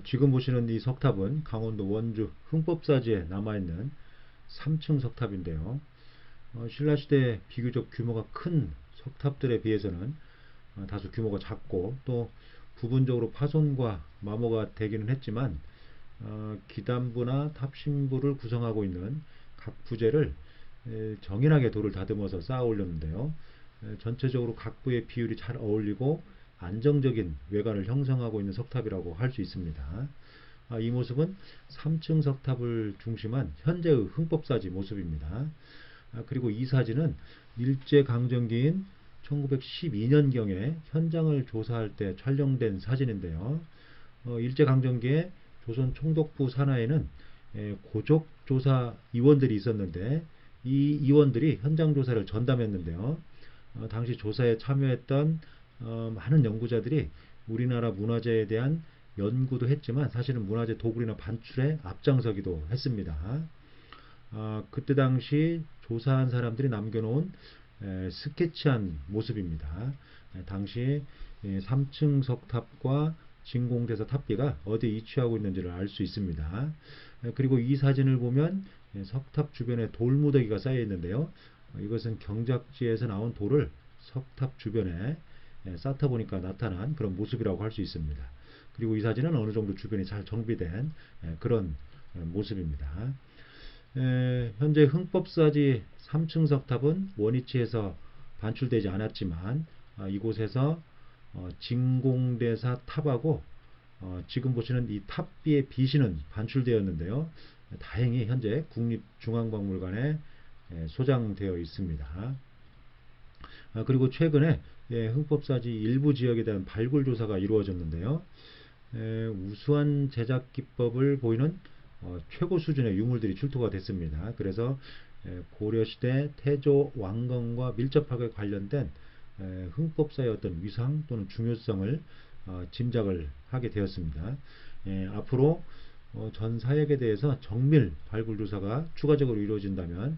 지금 보시는 이 석탑은 강원도 원주 흥법사지에 남아있는 3층 석탑인데요. 신라시대 비교적 규모가 큰 석탑들에 비해서는 다소 규모가 작고 또 부분적으로 파손과 마모가 되기는 했지만 기단부나 탑심부를 구성하고 있는 각 부재를 정연하게 돌을 다듬어서 쌓아 올렸는데요. 전체적으로 각 부의 비율이 잘 어울리고 안정적인 외관을 형성하고 있는 석탑이라고 할 수 있습니다. 이 모습은 3층 석탑을 중심한 현재의 흥법사지 모습입니다. 그리고 이 사진은 일제강점기인 1912년경에 현장을 조사할 때 촬영된 사진인데요. 일제강점기에 조선 총독부 산하에는 고족 조사 위원들이 있었는데 이 위원들이 현장 조사를 전담했는데요. 당시 조사에 참여했던 많은 연구자들이 우리나라 문화재에 대한 연구도 했지만 사실은 문화재 도굴이나 반출에 앞장서기도 했습니다. 그때 당시 조사한 사람들이 남겨놓은 스케치한 모습입니다. 당시 3층 석탑과 진공대사 탑비가 어디에 위치하고 있는지를 알 수 있습니다. 그리고 이 사진을 보면 석탑 주변에 돌무더기가 쌓여 있는데요. 이것은 경작지에서 나온 돌을 석탑 주변에 쌓다 보니까 나타난 그런 모습이라고 할 수 있습니다. 그리고 이 사진은 어느 정도 주변이 잘 정비된 그런 모습입니다. 현재 흥법사지 3층 석탑은 원위치에서 반출되지 않았지만 이곳에서 진공대사 탑하고 지금 보시는 이 탑비의 비신은 반출되었는데요. 다행히 현재 국립중앙박물관에 소장되어 있습니다. 그리고 최근에 흥법사지 일부 지역에 대한 발굴 조사가 이루어졌는데요. 우수한 제작 기법을 보이는 최고 수준의 유물들이 출토가 됐습니다. 그래서 고려시대 태조 왕건과 밀접하게 관련된 흥법사의 어떤 위상 또는 중요성을 짐작을 하게 되었습니다. 앞으로 전 사역에 대해서 정밀 발굴 조사가 추가적으로 이루어진다면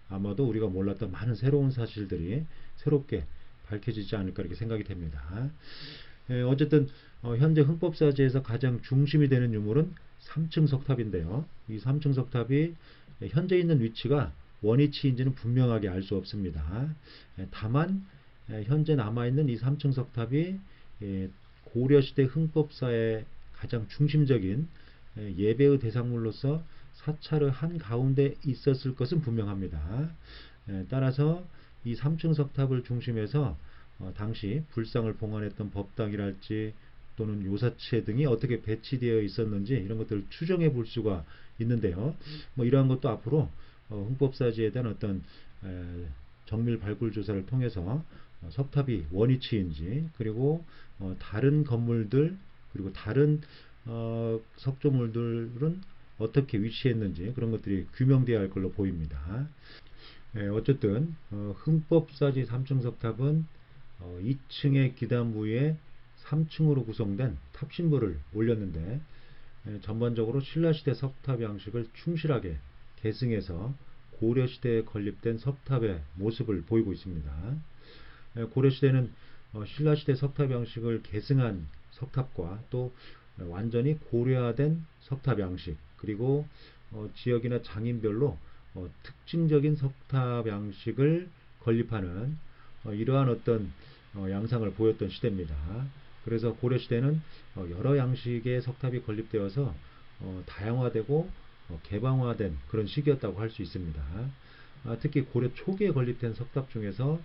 아마도 우리가 몰랐던 많은 새로운 사실들이 새롭게 밝혀지지 않을까 이렇게 생각이 됩니다. 어쨌든 현재 흥법사지에서 가장 중심이 되는 유물은 3층 석탑인데요. 이 3층 석탑이 현재 있는 위치가 원위치인지는 분명하게 알 수 없습니다. 다만 현재 남아있는 이 3층 석탑이 고려시대 흥법사의 가장 중심적인 예배의 대상물로서 사찰의 한가운데 있었을 것은 분명합니다. 따라서 이 3층 석탑을 중심해서 당시 불상을 봉헌했던 법당이랄지 또는 요사체 등이 어떻게 배치되어 있었는지 이런 것들을 추정해 볼 수가 있는데요. 이러한 것도 앞으로 흥법사지에 대한 어떤 정밀 발굴 조사를 통해서 석탑이 원위치인지 그리고 다른 건물들 그리고 다른 석조물들은 어떻게 위치했는지 그런 것들이 규명되어야 할 걸로 보입니다. 어쨌든 흥법사지 3층 석탑은 2층의 기단 부위에 3층으로 구성된 탑신부를 올렸는데 전반적으로 신라시대 석탑 양식을 충실하게 계승해서 고려시대에 건립된 석탑의 모습을 보이고 있습니다. 고려시대는 신라시대 석탑 양식을 계승한 석탑과 또 완전히 고려화된 석탑 양식 그리고 지역이나 장인별로 특징적인 석탑 양식을 건립하는 이러한 어떤 양상을 보였던 시대입니다. 그래서 고려시대는 여러 양식의 석탑이 건립되어서 다양화되고 개방화된 그런 시기였다고 할 수 있습니다. 특히 고려 초기에 건립된 석탑 중에서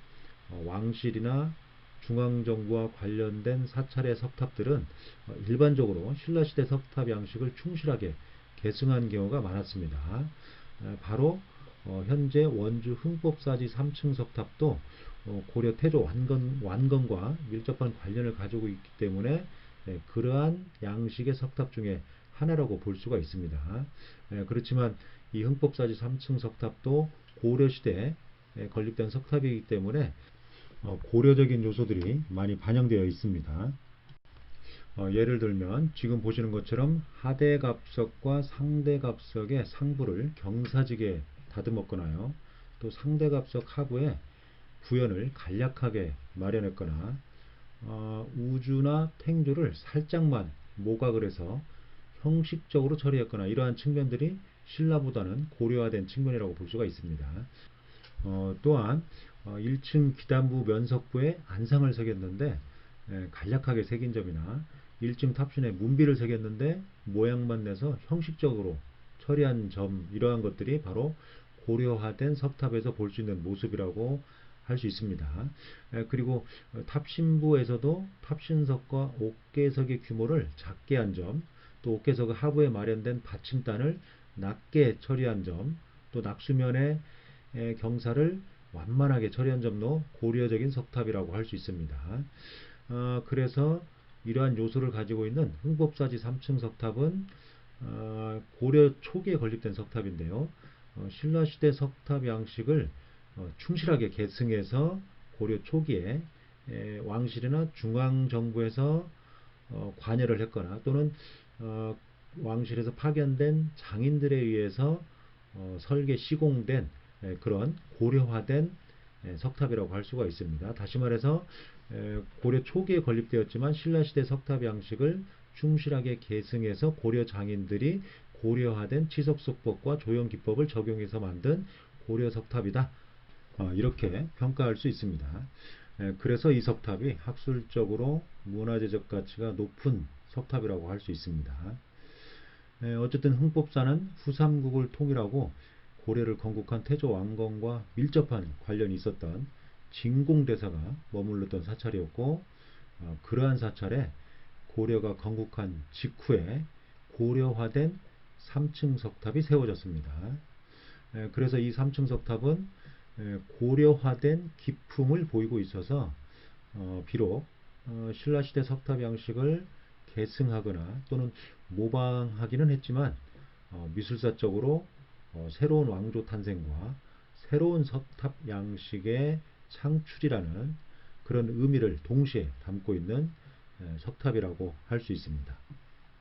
왕실이나 중앙정부와 관련된 사찰의 석탑들은 일반적으로 신라시대 석탑 양식을 충실하게 계승한 경우가 많았습니다. 바로 현재 원주 흥법사지 3층 석탑도 고려 태조 완건과 밀접한 관련을 가지고 있기 때문에 그러한 양식의 석탑 중에 하나라고 볼 수가 있습니다. 그렇지만 이 흥법사지 3층 석탑도 고려시대에 건립된 석탑이기 때문에 고려적인 요소들이 많이 반영되어 있습니다. 예를 들면 지금 보시는 것처럼 하대갑석과 상대갑석의 상부를 경사지게 다듬었거나요. 또 상대갑석 하부에 부연을 간략하게 마련했거나 우주나 탱주를 살짝만 모각을 해서 형식적으로 처리했거나 이러한 측면들이 신라보다는 고려화된 측면이라고 볼 수가 있습니다. 또한 1층 기단부 면석부에 안상을 새겼는데 간략하게 새긴 점이나 1층 탑신에 문비를 새겼는데 모양만 내서 형식적으로 처리한 점, 이러한 것들이 바로 고려화된 석탑에서 볼 수 있는 모습이라고 할 수 있습니다. 그리고 탑신부에서도 탑신석과 옥계석의 규모를 작게 한 점, 또 옥계석 하부에 마련된 받침단을 낮게 처리한 점, 또 낙수면의 경사를 완만하게 처리한 점도 고려적인 석탑이라고 할 수 있습니다. 그래서 이러한 요소를 가지고 있는 흥법사지 3층 석탑은 고려 초기에 건립된 석탑인데요. 신라시대 석탑 양식을 충실하게 계승해서 고려 초기에 왕실이나 중앙정부에서 관여를 했거나 또는 왕실에서 파견된 장인들에 의해서 설계 시공된 그런 고려화된 석탑이라고 할 수가 있습니다. 다시 말해서 고려 초기에 건립되었지만 신라시대 석탑 양식을 충실하게 계승해서 고려 장인들이 고려화된 치석수법과 조형기법을 적용해서 만든 고려 석탑이다. 이렇게 평가할 수 있습니다. 그래서 이 석탑이 학술적으로 문화재적 가치가 높은 석탑이라고 할 수 있습니다. 어쨌든 흥법사는 후삼국을 통일하고 고려를 건국한 태조 왕건과 밀접한 관련이 있었던 진공대사가 머물렀던 사찰이었고, 그러한 사찰에 고려가 건국한 직후에 고려화된 3층 석탑이 세워졌습니다. 그래서 이 3층 석탑은 고려화된 기품을 보이고 있어서 비록 신라시대 석탑 양식을 계승하거나 또는 모방하기는 했지만 미술사적으로 새로운 왕조 탄생과 새로운 석탑 양식의 창출이라는 그런 의미를 동시에 담고 있는 석탑이라고 할 수 있습니다.